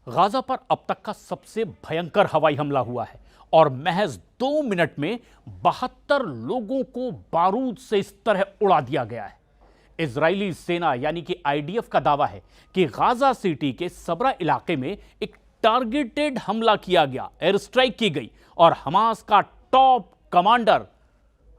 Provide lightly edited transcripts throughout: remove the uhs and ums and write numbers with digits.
Gaza पर अब तक का सबसे भयंकर हवाई हमला हुआ है और महज 2 मिनट में 72 लोगों को बारूद से इस तरह उड़ा दिया गया है। इजरायली सेना यानी कि आईडीएफ का दावा है कि गाजा सिटी के सबरा इलाके में एक टारगेटेड हमला किया गया, एयर स्ट्राइक की गई और हमास का टॉप कमांडर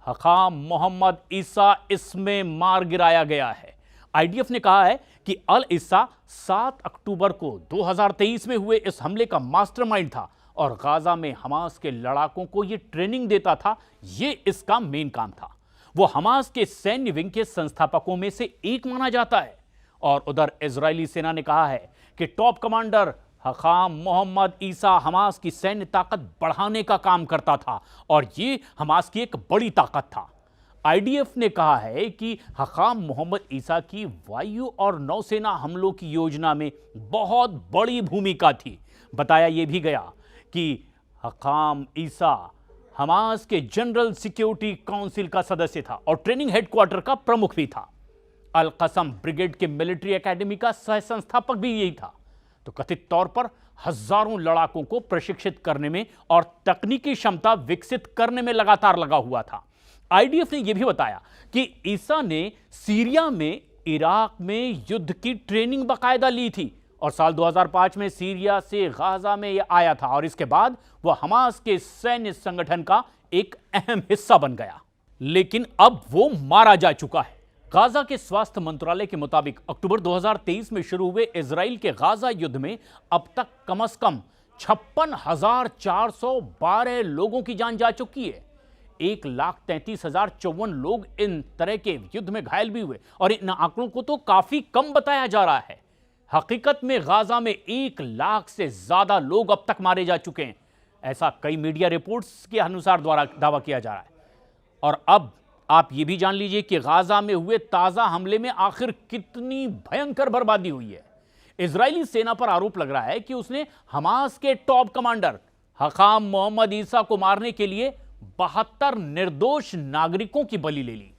हकाम मोहम्मद ईसा इसमें मार गिराया गया है। आईडीएफ ने कहा है कि अल इसा 7 अक्टूबर को 2023 में हुए इस हमले का मास्टरमाइंड था और गाजा में हमास के लड़ाकों को यह ट्रेनिंग देता था। यह इसका मेन काम था। वो हमास के सैन्य विंग के संस्थापकों में से एक माना जाता है। और उधर इजरायली सेना ने कहा है कि टॉप कमांडर हकाम मोहम्मद ईसा हमास की सैन्य ताकत बढ़ाने का काम करता था और यह हमास की एक बड़ी ताकत था। आईडीएफ ने कहा है कि हकाम मोहम्मद ईसा की वायु और नौसेना हमलों की योजना में बहुत बड़ी भूमिका थी। बताया यह भी गया कि हकाम ईसा हमास के जनरल सिक्योरिटी काउंसिल का सदस्य था और ट्रेनिंग हेडक्वार्टर का प्रमुख भी था। अल कसम ब्रिगेड के मिलिट्री एकेडमी का सह संस्थापक भी यही था। तो कथित तौर पर हजारों लड़ाकों को प्रशिक्षित करने में और तकनीकी क्षमता विकसित करने में लगातार लगा हुआ था। आईडीएफ ने यह भी बताया कि ईसा ने सीरिया में इराक में युद्ध की ट्रेनिंग बाकायदा ली थी और साल 2005 में सीरिया से गाजा में यह आया था और इसके बाद वह हमास के सैन्य संगठन का एक अहम हिस्सा बन गया। लेकिन अब वो मारा जा चुका है। गाजा के स्वास्थ्य मंत्रालय के मुताबिक अक्टूबर 2023 में शुरू हुए इजराइल के गाजा युद्ध में अब तक कम से कम 56,412 लोगों की जान जा चुकी है। 1,33,054 लोग इन तरह के युद्ध में घायल भी हुए और इन आंकड़ों को तो काफी कम बताया जा रहा है। हकीकत में गाजा में 1 लाख से ज्यादा लोग अब तक मारे जा चुके हैं, ऐसा कई मीडिया रिपोर्ट्स के अनुसार द्वारा दावा किया जा रहा है। और अब आप ये भी जान लीजिए कि गाजा में हुए ताजा हमले में आखिर कितनी भयंकर बर्बादी हुई है। इजरायली सेना पर आरोप लग रहा है कि उसने हमास के टॉप कमांडर हकाम मोहम्मद ईसा को मारने के लिए 72 निर्दोष नागरिकों की बलि ले ली।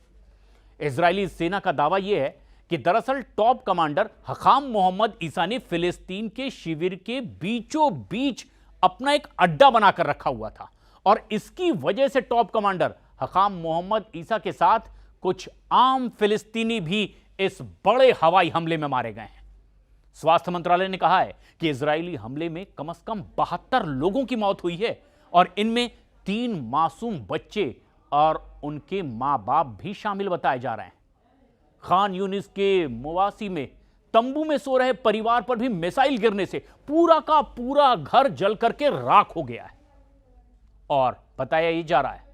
इजरायली सेना का दावा यह है कि दरअसल टॉप कमांडर हकाम मोहम्मद ईसा ने फिलिस्तीन के शिविर के बीचों बीच अपना एक अड्डा बनाकर रखा हुआ था और इसकी वजह से टॉप कमांडर हकाम मोहम्मद ईसा के साथ कुछ आम फिलिस्तीनी भी इस बड़े हवाई हमले में मारे गए हैं। स्वास्थ्य मंत्रालय ने कहा है कि इजरायली हमले में कम से कम 72 लोगों की मौत हुई है और इनमें 3 मासूम बच्चे और उनके मां बाप भी शामिल बताए जा रहे हैं। खान यूनिस के मुवासी में तंबू में सो रहे परिवार पर भी मिसाइल गिरने से पूरा का पूरा घर जल करके राख हो गया है। और बताया यह जा रहा है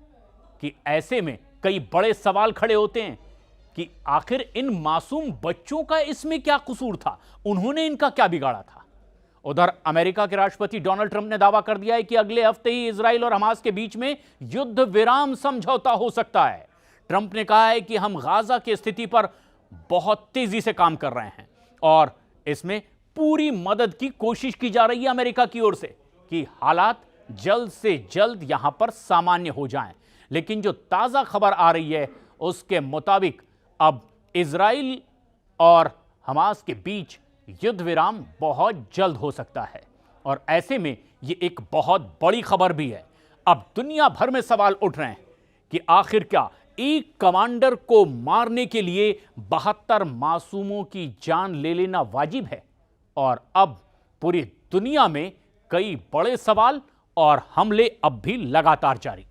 कि ऐसे में कई बड़े सवाल खड़े होते हैं कि आखिर इन मासूम बच्चों का इसमें क्या कसूर था, उन्होंने इनका क्या बिगाड़ा था। उधर अमेरिका के राष्ट्रपति डोनाल्ड ट्रंप ने दावा कर दिया है कि अगले हफ्ते ही इजराइल और हमास के बीच में युद्ध विराम समझौता हो सकता है। ट्रंप ने कहा है कि हम गाजा की स्थिति पर बहुत तेजी से काम कर रहे हैं और इसमें पूरी मदद की कोशिश की जा रही है अमेरिका की ओर से कि हालात जल्द से जल्द यहां पर सामान्य हो जाएं। लेकिन जो ताजा खबर आ रही है उसके मुताबिक अब इजराइल और हमास के बीच युद्ध विराम बहुत जल्द हो सकता है और ऐसे में यह एक बहुत बड़ी खबर भी है। अब दुनिया भर में सवाल उठ रहे हैं कि आखिर क्या एक कमांडर को मारने के लिए 72 मासूमों की जान ले लेना वाजिब है। और अब पूरी दुनिया में कई बड़े सवाल और हमले अब भी लगातार जारी।